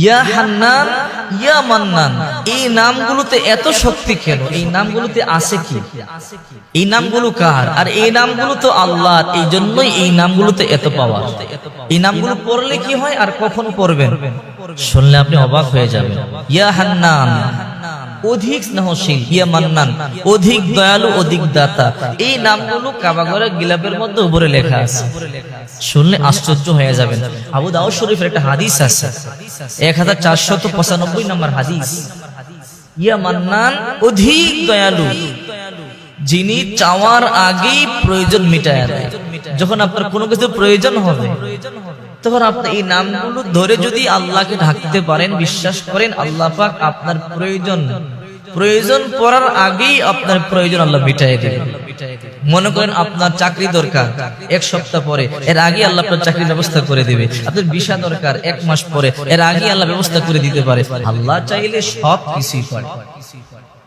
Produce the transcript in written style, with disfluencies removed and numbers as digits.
ইয়া হান্নান, ইয়া মান্নান, এই নামগুলোতে এত শক্তি কেন? এই নামগুলোতে আছে কি? এই নামগুলো কার? আর এই নামগুলো তো আল্লাহর, এই জন্যই এই নামগুলোতে এত পাওয়ার। এই নামগুলো পড়লে কি হয় আর কখন পড়বেন শুনলে আপনি অবাক হয়ে যাবেন। ইয়া হান্নান, অধিক স্নেহশীল, ইয়া মান্নান, অধিক দয়ালু, অধিক দাতা। এই নামগুলো কাবা ঘরের গিলাফের মধ্যে উপরে লেখা আছে, শুনলে আশ্চর্য হয়ে যাবেন। আবু দাউদ শরীফের একটা হাদিস আছে, 1495 নম্বর হাদিস। ইয়া মান্নান, অধিক দয়ালু, যিনি চাওয়ার আগেই প্রয়োজন মিটায় দেয়। যখন আপনার কোনো কিছু প্রয়োজন হবে তখন আপনি এই নামগুলো ধরে যদি আল্লাহকে ঢাকতে পারেন, বিশ্বাস করেন আল্লাহ পাক আপনার প্রয়োজন পড়ার আগেই আপনার প্রয়োজন আল্লাহ মিটায় দেবেন। মনে করেন আপনার চাকরি দরকার, 1 সপ্তাহ পরে, এর আগে আল্লাহ আপনার চাকরির ব্যবস্থা করে দিবে। আপনার ভিসা দরকার 1 মাস পরে, এর আগে আল্লাহ ব্যবস্থা করে দিতে পারে। আল্লাহ চাইলে সব কিছুই পারে।